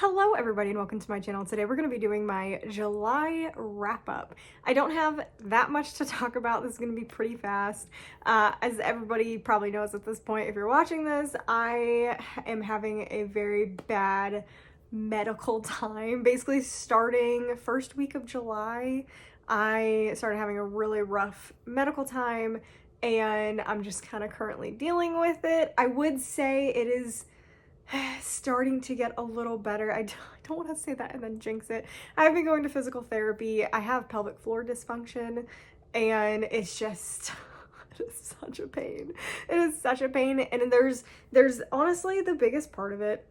Hello everybody and welcome to my channel. Today we're going to be doing my July wrap-up. I don't have that much to talk about. This is going to be pretty fast. As everybody probably knows at this point, if you're watching this, I am having a very bad medical time. Basically starting first week of July, I started having a really rough medical time and I'm just kind of currently dealing with it. I would say it is starting to get a little better. I don't want to say that and then jinx it. I've been going to physical therapy. I have pelvic floor dysfunction and it's just it is such a pain. It is such a pain, and there's honestly the biggest part of it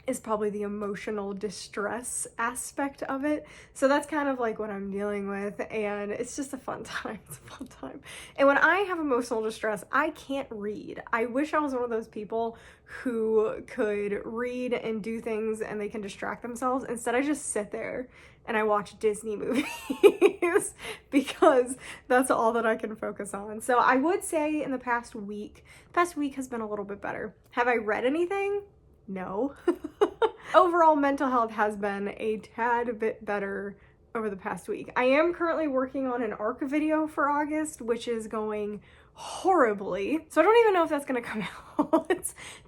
is probably the emotional distress aspect of it. So that's kind of like what I'm dealing with, and it's just a fun time. It's a fun time. And when I have emotional distress, I can't read. I wish I was one of those people who could read and do things and they can distract themselves. Instead, I just sit there and I watch Disney movies because that's all that I can focus on. So I would say in the past week has been a little bit better. Have I read anything? No. Overall, mental health has been a tad bit better over the past week. I am currently working on an ARC video for August, which is going horribly. So I don't even know if that's gonna come out.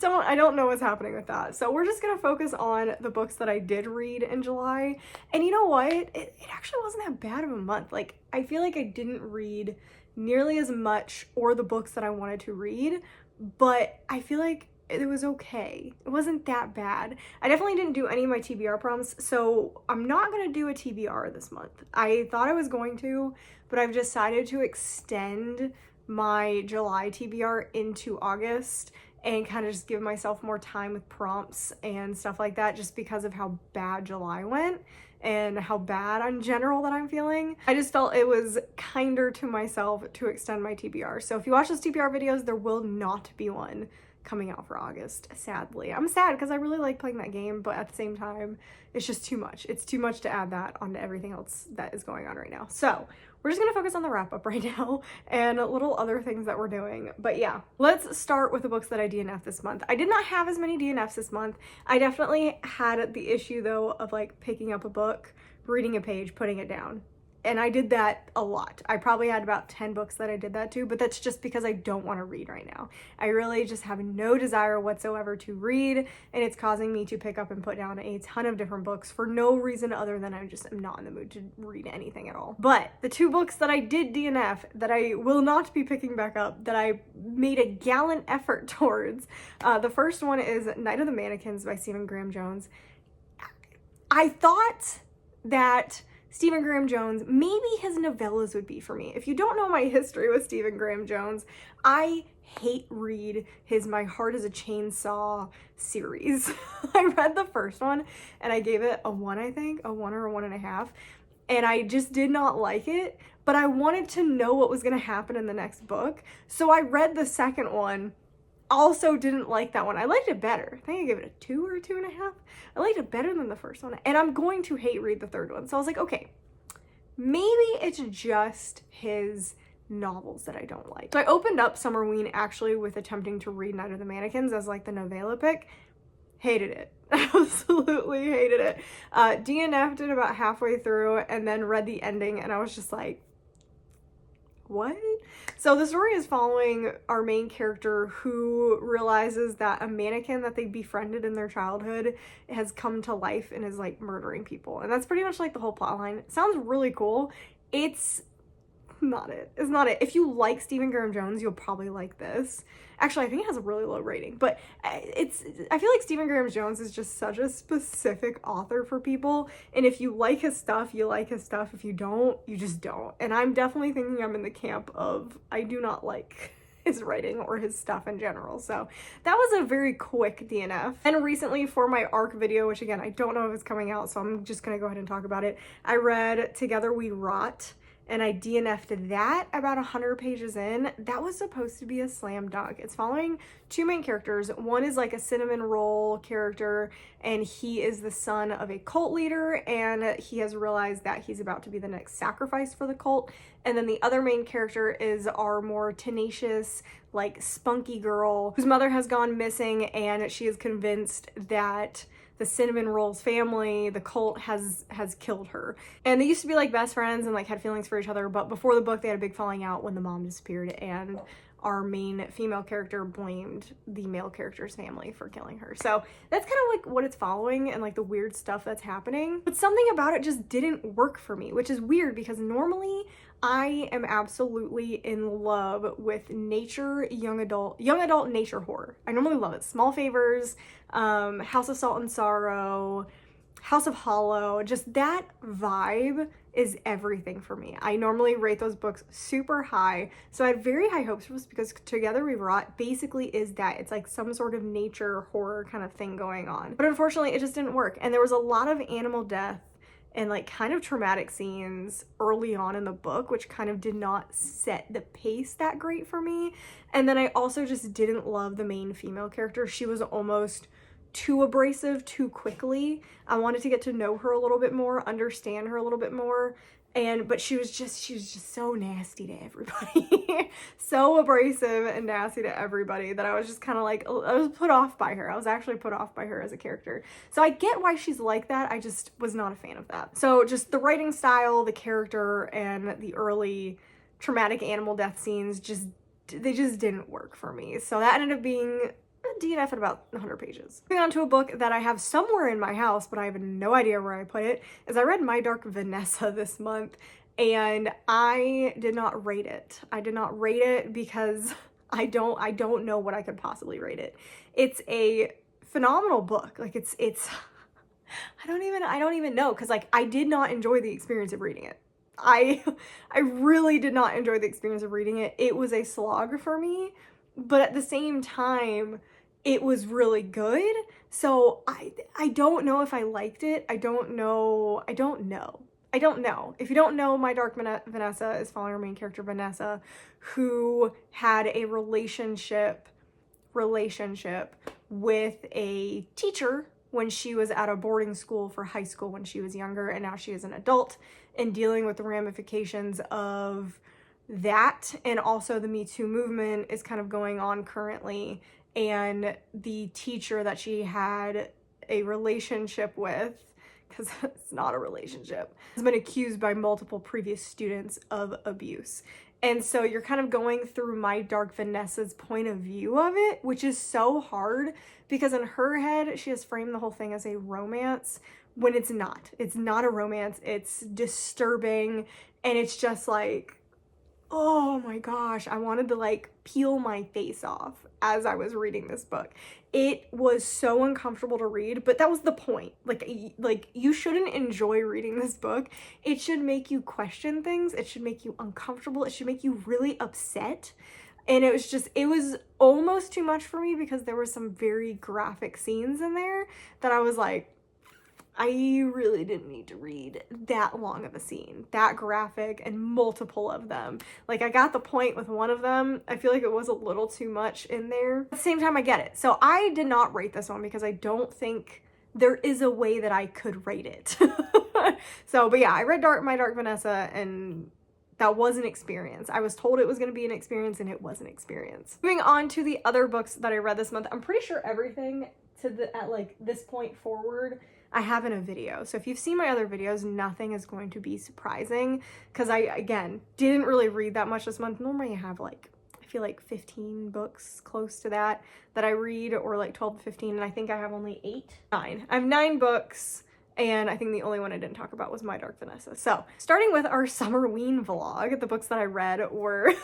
I don't know what's happening with that. So we're just gonna focus on the books that I did read in July. And you know what? It actually wasn't that bad of a month. Like, I feel like I didn't read nearly as much or the books that I wanted to read, but I feel like it was okay. It wasn't that bad. I definitely didn't do any of my TBR prompts, so I'm not gonna do a TBR this month. I thought I was going to, but I've decided to extend my July TBR into August and kind of just give myself more time with prompts and stuff like that, just because of how bad July went and how bad in general that I'm feeling. I just felt it was kinder to myself to extend my TBR. So if you watch those TBR videos, there will not be one coming out for August, sadly. I'm sad because I really like playing that game, but at the same time, it's just too much. It's too much to add that onto everything else that is going on right now. So we're just gonna focus on the wrap up right now and little other things that we're doing. But yeah, let's start with the books that I DNF'd this month. I did not have as many DNFs this month. I definitely had the issue though of like picking up a book, reading a page, putting it down. And I did that a lot. I probably had about 10 books that I did that to, but that's just because I don't want to read right now. I really just have no desire whatsoever to read, and it's causing me to pick up and put down a ton of different books for no reason other than I just am not in the mood to read anything at all. But the two books that I did DNF that I will not be picking back up, that I made a gallant effort towards, the first one is Night of the Mannequins by Stephen Graham Jones. I thought that Stephen Graham Jones, maybe his novellas would be for me. If you don't know my history with Stephen Graham Jones, I hate read his My Heart is a Chainsaw series. I read the first one and I gave it a 1, I think, a 1 or a 1.5. And I just did not like it, but I wanted to know what was gonna happen in the next book. So I read the second one. Also didn't like that one. I liked it better. I think I gave it a 2 or a 2.5. I liked it better than the first one. And I'm going to hate read the third one. So I was like, okay, maybe it's just his novels that I don't like. So I opened up Summerween actually with attempting to read Night of the Mannequins as like the novella pick. Hated it. Absolutely hated it. DNF'd it about halfway through and then read the ending and I was just like, what? So the story is following our main character who realizes that a mannequin that they befriended in their childhood has come to life and is like murdering people. And that's pretty much like the whole plot line. It sounds really cool. It's not it. It's not it. If you like Stephen Graham Jones, you'll probably like this. Actually, I think it has a really low rating, but I feel like Stephen Graham Jones is just such a specific author for people. And if you like his stuff, you like his stuff. If you don't, you just don't. And I'm definitely thinking I'm in the camp of I do not like his writing or his stuff in general. So that was a very quick DNF. And recently for my ARC video, which again, I don't know if it's coming out, so I'm just gonna go ahead and talk about it. I read Together We Rot, and I DNF'd that about 100 pages in. That was supposed to be a slam dunk. It's following two main characters. One is like a cinnamon roll character, and he is the son of a cult leader, and he has realized that he's about to be the next sacrifice for the cult. And then the other main character is our more tenacious, like spunky girl whose mother has gone missing, and she is convinced that the cinnamon rolls family, the cult has killed her. And they used to be like best friends and like had feelings for each other, but before the book they had a big falling out when the mom disappeared, and our main female character blamed the male character's family for killing her. So that's kind of like what it's following and like the weird stuff that's happening. But something about it just didn't work for me, which is weird because normally I am absolutely in love with nature, young adult nature horror. I normally love it. Small Favors, House of Salt and Sorrow, House of Hollow, just that vibe is everything for me. I normally rate those books super high, so I had very high hopes for this because Together We Rot basically is that. It's like some sort of nature horror kind of thing going on. But unfortunately, it just didn't work, and there was a lot of animal death and like kind of traumatic scenes early on in the book, which kind of did not set the pace that great for me. And then I also just didn't love the main female character. She was almost too abrasive too quickly. I wanted to get to know her a little bit more, understand her a little bit more, but she was just so nasty to everybody. So abrasive and nasty to everybody that I was just kind of like, I was put off by her. I was actually put off by her as a character. So I get why she's like that. I just was not a fan of that. So just the writing style, the character, and the early traumatic animal death scenes they just didn't work for me. So that ended up being a DNF at about 100 pages. Moving on to a book that I have somewhere in my house, but I have no idea where I put it, is I read My Dark Vanessa this month, and I did not rate it. I did not rate it because I don't know what I could possibly rate it. It's a phenomenal book. Like it's I don't even know, because like I did not enjoy the experience of reading it. I really did not enjoy the experience of reading it. It was a slog for me, but at the same time, it was really good. So I don't know if I liked it. I don't know. If you don't know, My Dark Vanessa is following our main character, Vanessa, who had a relationship with a teacher when she was at a boarding school for high school when she was younger, and now she is an adult and dealing with the ramifications of that. And also the Me Too movement is kind of going on currently, and the teacher that she had a relationship with, because it's not a relationship, has been accused by multiple previous students of abuse. And so you're kind of going through My Dark Vanessa's point of view of it, which is so hard because in her head, she has framed the whole thing as a romance when it's not. It's not a romance. It's disturbing. And it's just like, oh my gosh, I wanted to like peel my face off as I was reading this book. It was so uncomfortable to read, but that was the point. Like you shouldn't enjoy reading this book. It should make you question things. It should make you uncomfortable. It should make you really upset. And it was almost too much for me because there were some very graphic scenes in there that I was like, I really didn't need to read that long of a scene, that graphic, and multiple of them. Like, I got the point with one of them. I feel like it was a little too much in there. At the same time, I get it. So I did not rate this one because I don't think there is a way that I could rate it. But yeah, I read My Dark Vanessa, and that was an experience. I was told it was going to be an experience, and it was an experience. Moving on to the other books that I read this month, I'm pretty sure everything at like this point forward I have in a video. So if you've seen my other videos, nothing is going to be surprising because I, again, didn't really read that much this month. Normally I have like, I feel like 15 books close to that I read, or like 12 to 15, and I think I have only 9. I have 9 books, and I think the only one I didn't talk about was My Dark Vanessa. So starting with our Summerween vlog, the books that I read were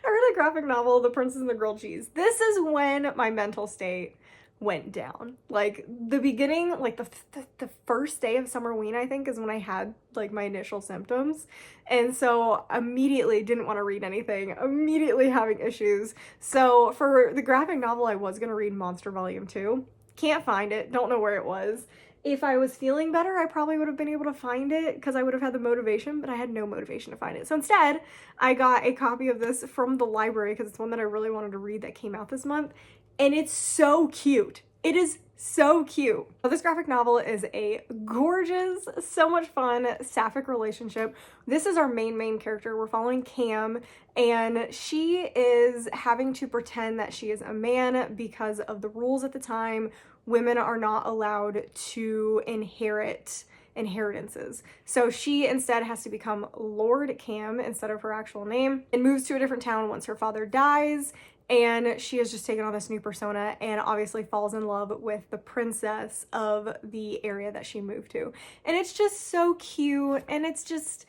I read a graphic novel, The Princess and the Grilled Cheese. This is when my mental state went down. Like the beginning, like the first day of Summerween, I think, is when I had like my initial symptoms. And so immediately didn't want to read anything, immediately having issues. So for the graphic novel, I was going to read Monster Volume 2. Can't find it. Don't know where it was. If I was feeling better, I probably would have been able to find it because I would have had the motivation, but I had no motivation to find it. So instead, I got a copy of this from the library because it's one that I really wanted to read that came out this month. And it's so cute. It is so cute. So this graphic novel is a gorgeous, so much fun sapphic relationship. This is our main character. We're following Cam, and she is having to pretend that she is a man because of the rules at the time women are not allowed to inherit inheritances. So she instead has to become Lord Cam instead of her actual name, and moves to a different town once her father dies. And she has just taken on this new persona and obviously falls in love with the princess of the area that she moved to. And it's just so cute, and it's just,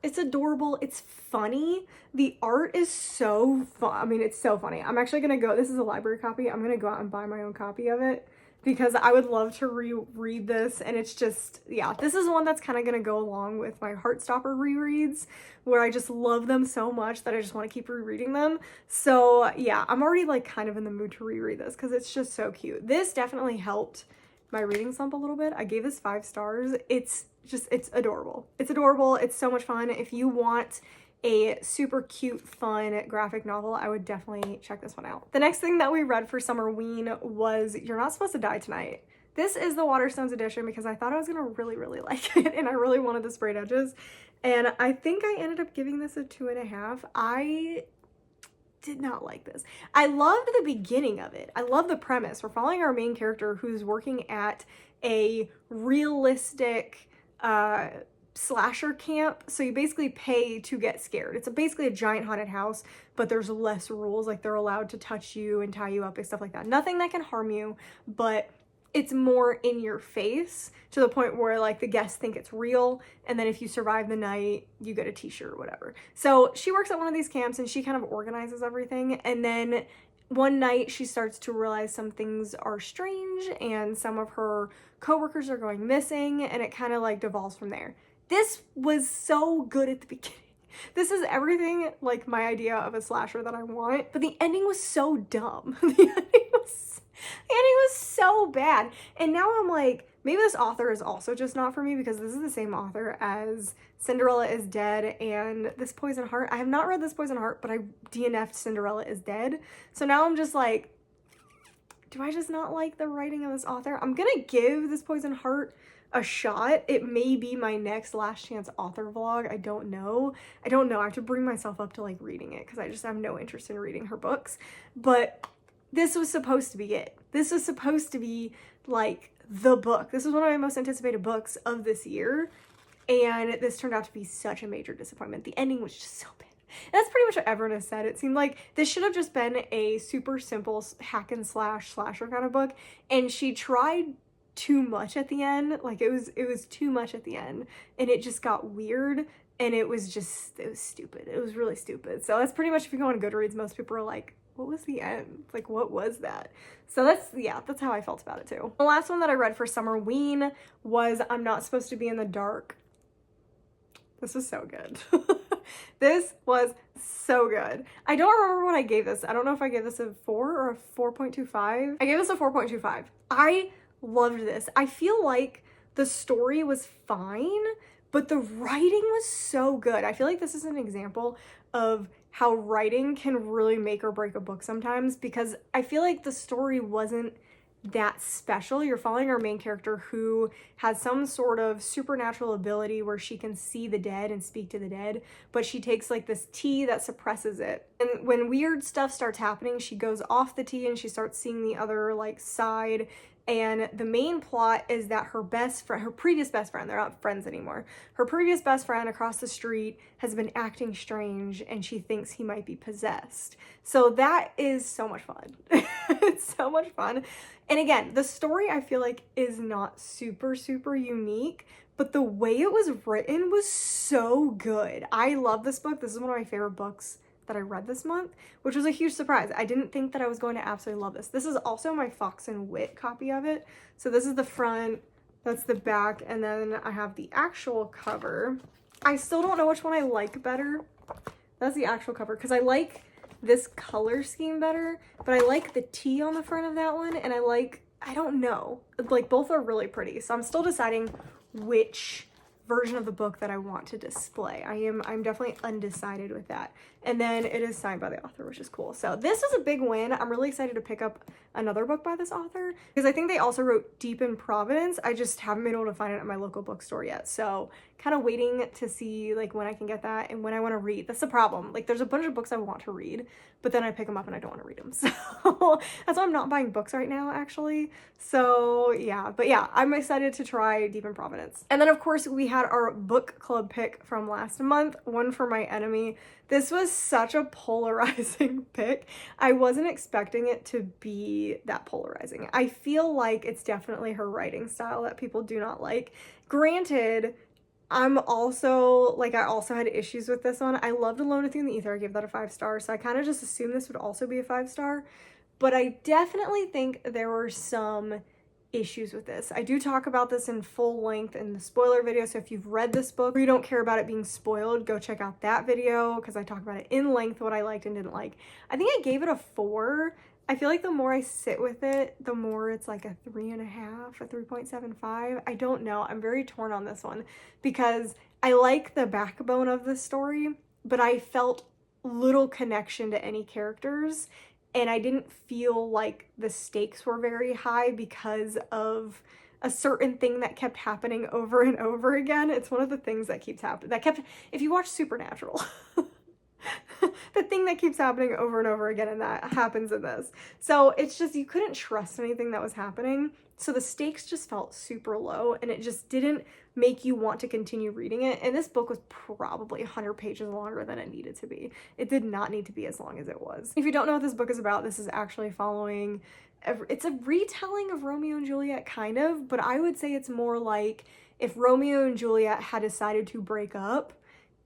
it's adorable. It's funny. The art is so fun. I mean, it's so funny. I'm actually gonna go, this is a library copy. I'm gonna go out and buy my own copy of it because I would love to reread this. And it's just, yeah, this is one that's kind of gonna go along with my Heartstopper rereads, where I just love them so much that I just want to keep rereading them. So yeah, I'm already like kind of in the mood to reread this because it's just so cute. This definitely helped my reading slump a little bit. I gave this 5 stars. It's adorable. It's adorable. It's so much fun. If you want a super cute, fun graphic novel, I would definitely check this one out. The next thing that we read for Summerween was You're Not Supposed to Die Tonight. This is the Waterstones edition because I thought I was gonna really like it, and I really wanted the sprayed edges. And I think I ended up giving this a 2.5. I did not like this. I loved the beginning of it. I love the premise. We're following our main character who's working at a realistic slasher camp. So you basically pay to get scared. It's basically a giant haunted house, but there's less rules. Like they're allowed to touch you and tie you up and stuff like that. Nothing that can harm you, but it's more in your face to the point where like the guests think it's real. And then if you survive the night, you get a t-shirt or whatever. So she works at one of these camps and she kind of organizes everything. And then one night she starts to realize some things are strange and some of her coworkers are going missing, and it kind of like devolves from there. This was so good at the beginning. This is everything like my idea of a slasher that I want, but the ending was so dumb. The ending was so bad. And now I'm like, maybe this author is also just not for me because this is the same author as Cinderella is Dead and This Poison Heart. I have not read This Poison Heart, but I DNF'd Cinderella is Dead. So now I'm just like, do I just not like the writing of this author? I'm gonna give This Poison Heart a shot. It may be my next Last Chance author vlog. I don't know. I have to bring myself up to like reading it because I just have no interest in reading her books. But this was supposed to be it. This was supposed to be like the book. This was one of my most anticipated books of this year. And this turned out to be such a major disappointment. The ending was just so bad. And that's pretty much what everyone has said. It seemed like this should have just been a super simple hack and slash slasher kind of book. And she tried too much at the end. Like it was too much at the end. And it just got weird. And it was stupid. It was really stupid. So that's pretty much, if you go on Goodreads, most people are like, what was the end? Like, what was that? So that's how I felt about it too. The last one that I read for Summerween was I'm Not Supposed to Be in the Dark. This was so good. This was so good. I don't remember what I gave this. I don't know if I gave this a 4 or a 4.25. I gave this a 4.25. I loved this. I feel like the story was fine, but the writing was so good. I feel like this is an example of how writing can really make or break a book sometimes, because I feel like the story wasn't that special. You're following our main character who has some sort of supernatural ability where she can see the dead and speak to the dead, but she takes like this tea that suppresses it. And when weird stuff starts happening, she goes off the tea and she starts seeing the other like side. And the main plot is that her previous best friend, they're not friends anymore, her previous best friend across the street has been acting strange and she thinks he might be possessed. So that is so much fun. It's so much fun. And again, the story I feel like is not super unique, but the way it was written was so good. I love this book. This is one of my favorite books that I read this month, which was a huge surprise. I didn't think that I was going to absolutely love this. This is also my Fox and Wit copy of it. So this is the front, that's the back, and then I have the actual cover. I still don't know which one I like better. That's the actual cover, because I like this color scheme better, but I like the T on the front of that one, and I don't know. Like, both are really pretty, so I'm still deciding which version of the book that I want to display. I'm definitely undecided with that. And then it is signed by the author, which is cool. So this is a big win. I'm really excited to pick up another book by this author, because I think they also wrote Deep in Providence. I just haven't been able to find it at my local bookstore yet. So kind of waiting to see like when I can get that and when I want to read. That's the problem. Like there's a bunch of books I want to read, but then I pick them up and I don't want to read them. So that's why I'm not buying books right now, actually. So yeah, but yeah, I'm excited to try Deep in Providence. And then of course we had our book club pick from last month, One for My Enemy. This was such a polarizing pick. I wasn't expecting it to be that polarizing. I feel like it's definitely her writing style that people do not like. Granted, I also had issues with this one. I loved Alone with You in the Ether. I gave that a 5 stars. So I kind of just assumed this would also be a 5 star. But I definitely think there were some issues with this. I do talk about this in full length in the spoiler video. So if you've read this book or you don't care about it being spoiled, go check out that video because I talk about it in length, what I liked and didn't like. I think I gave it a 4. I feel like the more I sit with it, the more it's like a 3.5, a 3.75. I don't know. I'm very torn on this one because I like the backbone of the story, but I felt little connection to any characters. And I didn't feel like the stakes were very high because of a certain thing that kept happening over and over again. It's one of the things that keeps happening. If you watch Supernatural, the thing that keeps happening over and over again, and that happens in this. So it's just, you couldn't trust anything that was happening. So the stakes just felt super low and it just didn't make you want to continue reading it. And this book was probably 100 pages longer than it needed to be. It did not need to be as long as it was. If you don't know what this book is about, this is actually following, it's a retelling of Romeo and Juliet kind of, but I would say it's more like if Romeo and Juliet had decided to break up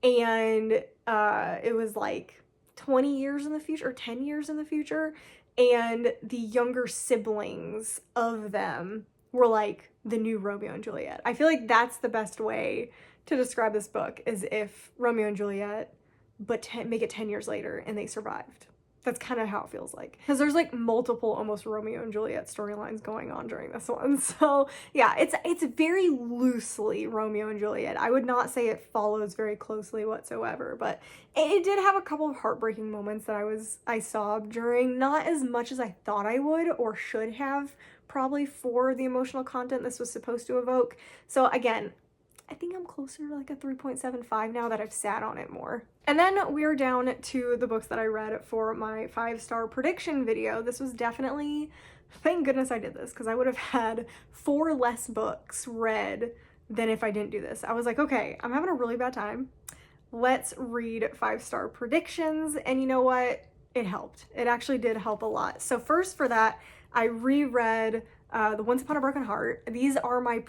and it was like 20 years in the future or 10 years in the future, and the younger siblings of them were like the new Romeo and Juliet. I feel like that's the best way to describe this book, is if Romeo and Juliet, but make it 10 years later and they survived. That's kind of how it feels like. Because there's like multiple almost Romeo and Juliet storylines going on during this one. So yeah, it's very loosely Romeo and Juliet. I would not say it follows very closely whatsoever, but it did have a couple of heartbreaking moments that I sobbed during. Not as much as I thought I would or should have, probably, for the emotional content this was supposed to evoke. So again, I think I'm closer to like a 3.75 now that I've sat on it more. And then we're down to the books that I read for my 5-star prediction video. This was definitely, thank goodness I did this, because I would have had 4 less books read than if I didn't do this. I was like, okay, I'm having a really bad time. Let's read 5-star predictions. And you know what? It helped. It actually did help a lot. So first for that, I reread the Once Upon a Broken Heart. These are my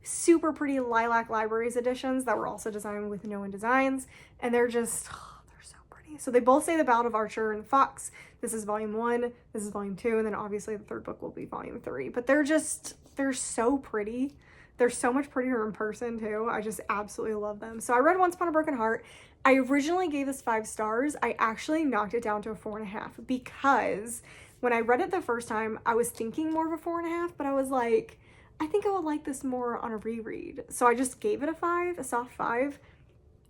super pretty Lilac Libraries editions that were also designed with No One Designs, and they're just, oh, they're so pretty. So they both say The Ballad of Archer and the Fox. This is volume 1, this is volume 2, and then obviously the third book will be volume 3. But they're so pretty. They're so much prettier in person too. I just absolutely love them. So I read Once Upon a Broken Heart. I originally gave this 5 stars. I actually knocked it down to a 4.5 because when I read it the first time, I was thinking more of a 4.5, but I was like, I think I would like this more on a reread. So I just gave it a 5, a soft 5.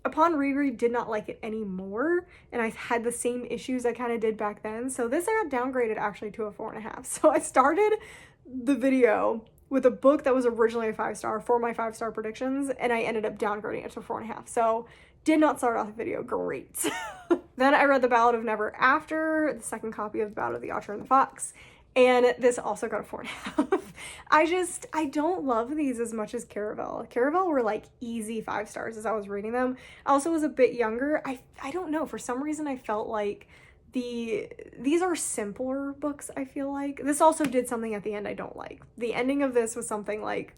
Upon reread, did not like it anymore, and I had the same issues I kind of did back then. So this I got downgraded actually to a 4.5. So I started the video with a book that was originally a 5-star for my 5-star predictions, and I ended up downgrading it to a 4.5. So did not start off the video great. Then I read The Ballad of Never After, the second copy of The Ballad of the Archer and the Fox. And this also got a 4.5. I don't love these as much as Caravel. Caravel were like easy 5 stars as I was reading them. I also was a bit younger. I don't know, for some reason I felt like these are simpler books, I feel like. This also did something at the end I don't like. The ending of this was something like,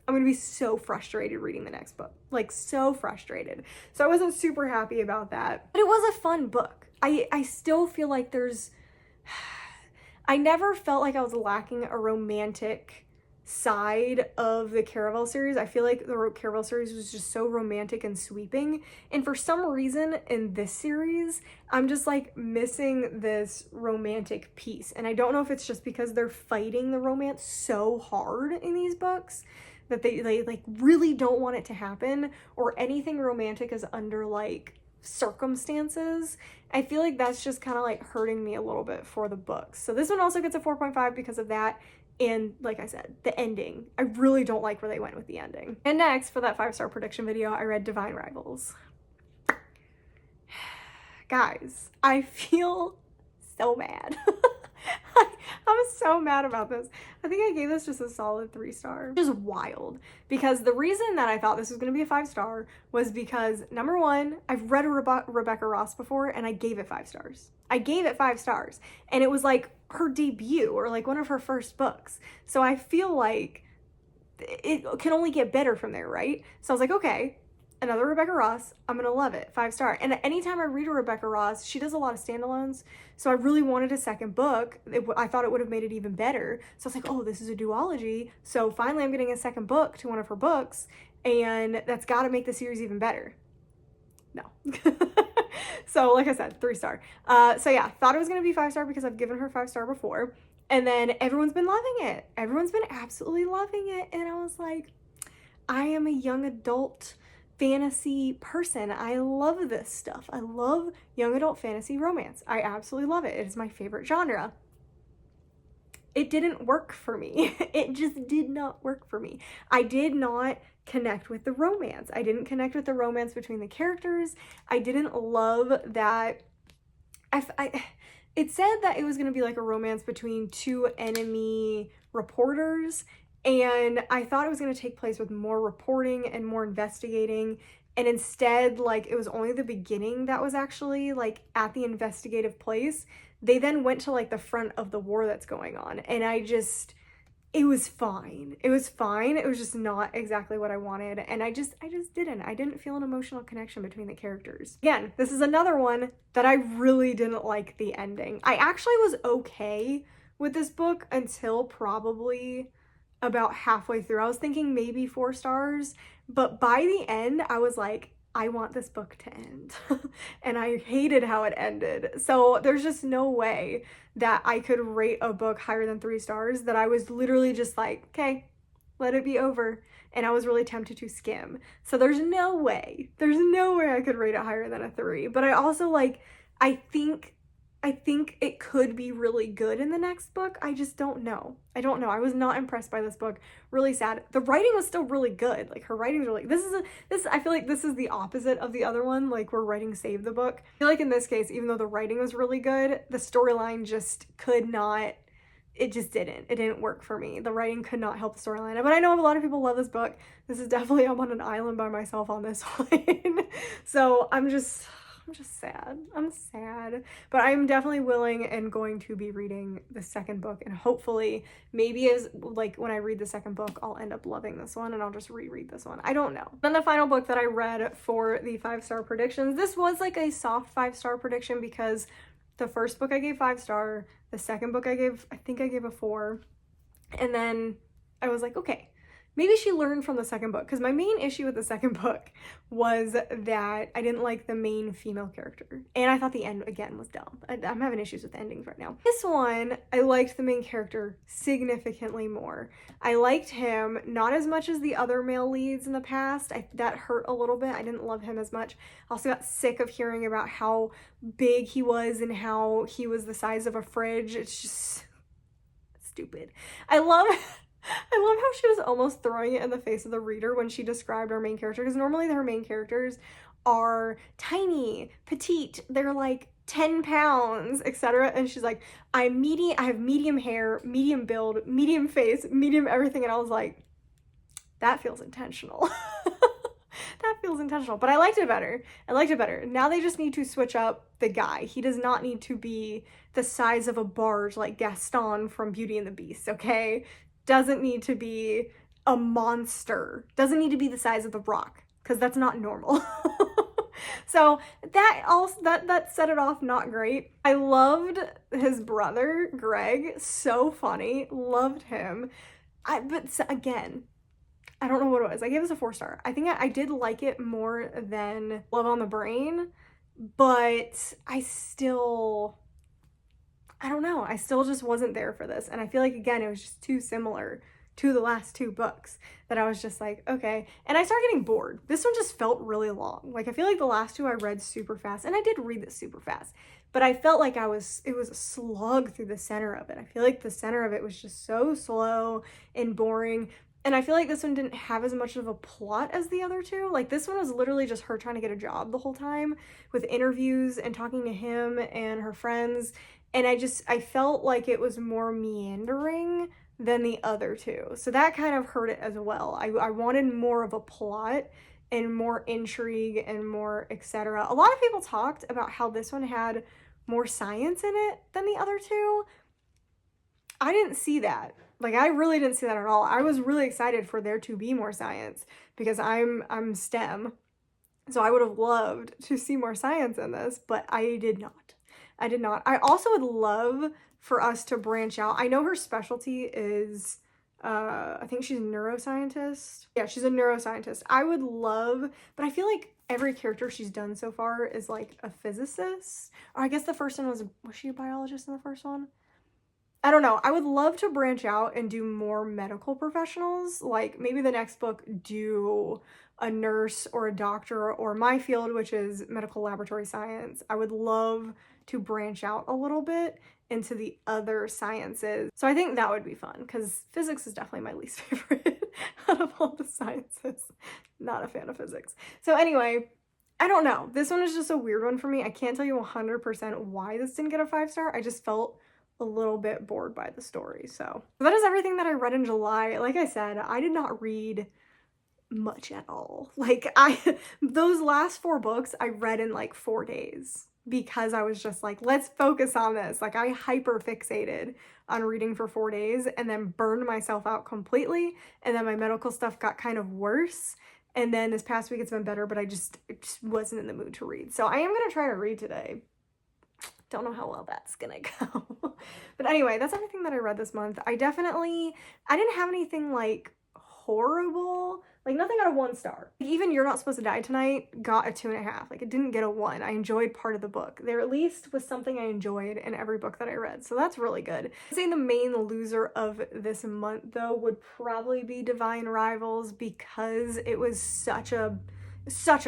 I'm gonna be so frustrated reading the next book. Like, so frustrated. So I wasn't super happy about that. But it was a fun book. I still feel like I never felt like I was lacking a romantic side of the Caravel series. I feel like the Caravel series was just so romantic and sweeping. And for some reason in this series, I'm just like missing this romantic piece. And I don't know if it's just because they're fighting the romance so hard in these books that they like really don't want it to happen, or anything romantic is under like circumstances, I feel like that's just kind of like hurting me a little bit for the books. So this one also gets a 4.5 because of that. And like I said, the ending, I really don't like where they went with the ending. And next, for that 5-star prediction video, I read Divine Rivals. Guys, I feel so mad. I'm so mad about this. I think I gave this just a solid 3-star. Just wild. Because the reason that I thought this was going to be a 5-star was because, number one, I've read Rebecca Ross before and I gave it 5 stars. I gave it 5 stars. And it was like her debut or like one of her first books. So I feel like it can only get better from there, right? So I was like, okay, another Rebecca Ross, I'm gonna love it, 5-star. And anytime I read a Rebecca Ross, she does a lot of standalones, so I really wanted a second book. I thought it would have made it even better. So I was like, oh, this is a duology, so finally I'm getting a second book to one of her books, and that's gotta make the series even better. No. So like I said, 3-star. So yeah, thought it was gonna be 5-star because I've given her 5-star before, and then everyone's been loving it. Everyone's been absolutely loving it, and I was like, I am a young adult fantasy person. I love this stuff. I love young adult fantasy romance. I absolutely love it. It is my favorite genre. It didn't work for me. It just did not work for me. I did not connect with the romance. I didn't connect with the romance between the characters. I didn't love that. It said that it was going to be like a romance between 2 enemy reporters, and I thought it was going to take place with more reporting and more investigating, and instead, like, it was only the beginning that was actually like at the investigative place. They then went to like the front of the war that's going on, and it was fine. It was fine. It was just not exactly what I wanted, and I didn't feel an emotional connection between the characters. Again, this is another one that I really didn't like the ending. I actually was okay with this book until probably about halfway through. I was thinking maybe 4 stars, but by the end I was like, I want this book to end. And I hated how it ended. So there's just no way that I could rate a book higher than 3 stars, that I was literally just like, okay, let it be over. And I was really tempted to skim. So there's no way I could rate it higher than a 3. But I also like, I think it could be really good in the next book. I just don't know. I don't know. I was not impressed by this book. Really sad. The writing was still really good. Like, her writing's really, I feel like this is the opposite of the other one, like where writing saved the book. I feel like in this case, even though the writing was really good, the storyline just could not, it just didn't. It didn't work for me. The writing could not help the storyline. But I know a lot of people love this book. This is definitely, I'm on an island by myself on this one. So I'm just sad. I'm sad. But I'm definitely willing and going to be reading the second book, and hopefully maybe as like when I read the second book, I'll end up loving this one and I'll just reread this one. I don't know. Then the final book that I read for the 5-star predictions, this was like a soft 5-star prediction because the first book I gave 5-star, the second book I think I gave a 4, and then I was like, okay, maybe she learned from the second book, because my main issue with the second book was that I didn't like the main female character, and I thought the end, again, was dumb. I'm having issues with the endings right now. This one, I liked the main character significantly more. I liked him not as much as the other male leads in the past. That hurt a little bit. I didn't love him as much. I also got sick of hearing about how big he was and how he was the size of a fridge. It's just stupid. I love how she was almost throwing it in the face of the reader when she described our main character, because normally her main characters are tiny, petite, they're like 10 pounds, etc. And she's like, I have medium hair, medium build, medium face, medium everything. And I was like, that feels intentional. That feels intentional. But I liked it better. Now they just need to switch up the guy. He does not need to be the size of a barge like Gaston from Beauty and the Beast, okay? Doesn't need to be a monster. Doesn't need to be the size of the Rock, because that's not normal. So that set it off not great. I loved his brother, Greg. So funny. Loved him. But again, I don't know what it was. I gave this a 4-star. I think I did like it more than Love on the Brain, but I don't know. I still just wasn't there for this. And I feel like, again, it was just too similar to the last two books that I was just like, okay. And I started getting bored. This one just felt really long. Like, I feel like the last two I read super fast, and I did read this super fast, but I felt like it was a slug through the center of it. I feel like the center of it was just so slow and boring. And I feel like this one didn't have as much of a plot as the other two. Like, this one was literally just her trying to get a job the whole time with interviews and talking to him and her friends. And I felt like it was more meandering than the other two. So that kind of hurt it as well. I wanted more of a plot and more intrigue and more etc. A lot of people talked about how this one had more science in it than the other two. I didn't see that. Like, I really didn't see that at all. I was really excited for there to be more science because I'm STEM. So I would have loved to see more science in this, but I did not. I did not. I also would love for us to branch out. I know her specialty is, I think she's a neuroscientist. Yeah, she's a neuroscientist. I would love, but I feel like every character she's done so far is like a physicist. Or I guess the first one was she a biologist in the first one? I don't know. I would love to branch out and do more medical professionals. Like, maybe the next book do a nurse or a doctor, or my field, which is medical laboratory science. I would love to branch out a little bit into the other sciences. So I think that would be fun because physics is definitely my least favorite out of all the sciences. Not a fan of physics. So anyway, I don't know. This one is just a weird one for me. I can't tell you 100% why this didn't get a 5-star. I just felt a little bit bored by the story. So that is everything that I read in July. Like I said, I did not read much at all. Like, those last 4 books I read in like 4 days because I was just like, let's focus on this. Like, I hyper fixated on reading for 4 days and then burned myself out completely. And then my medical stuff got kind of worse. And then this past week it's been better, but I just wasn't in the mood to read. So I am going to try to read today. Don't know how well that's gonna go. But anyway, that's everything that I read this month. I didn't have anything like horrible, like nothing got a 1 star. Even You're Not Supposed to Die Tonight got a 2.5. Like, it didn't get a 1. I enjoyed part of the book. There at least was something I enjoyed in every book that I read. So that's really good. I'd say the main loser of this month though would probably be Divine Rivals because it was such a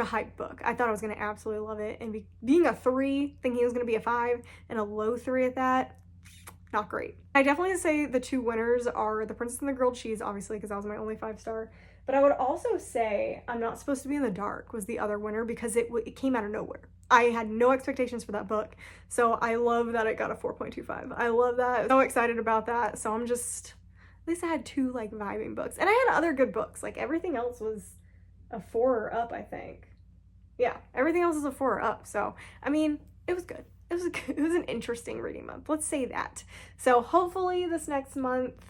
hype book. I thought I was going to absolutely love it, and being a 3, thinking it was going to be a 5, and a low 3 at that, not great. I definitely say the 2 winners are The Princess and the Grilled Cheese, obviously, because that was my only 5-star, but I would also say I'm Not Supposed to Be in the Dark was the other winner because it came out of nowhere. I had no expectations for that book, so I love that it got a 4.25. I love that. I'm so excited about that, so I'm just, at least I had 2 like vibing books, and I had other good books. Like, everything else was a 4 or up, I think. Yeah, everything else is a 4 or up. So, I mean, it was good. It was an interesting reading month. Let's say that. So hopefully this next month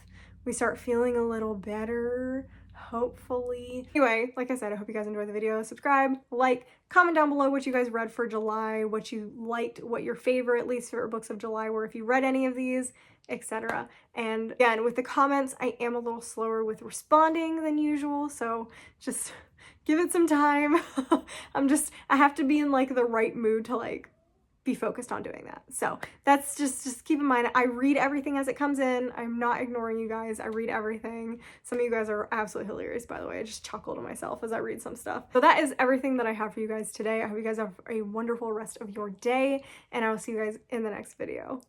we start feeling a little better. Hopefully. Anyway, like I said, I hope you guys enjoyed the video. Subscribe, like, comment down below what you guys read for July, what you liked, what your least favorite books of July were, if you read any of these, etc. And again, with the comments, I am a little slower with responding than usual, so just give it some time. I have to be in like the right mood to like be focused on doing that. So that's just keep in mind, I read everything as it comes in. I'm not ignoring you guys. I read everything. Some of you guys are absolutely hilarious, by the way. I just chuckle to myself as I read some stuff. So that is everything that I have for you guys today. I hope you guys have a wonderful rest of your day, and I will see you guys in the next video.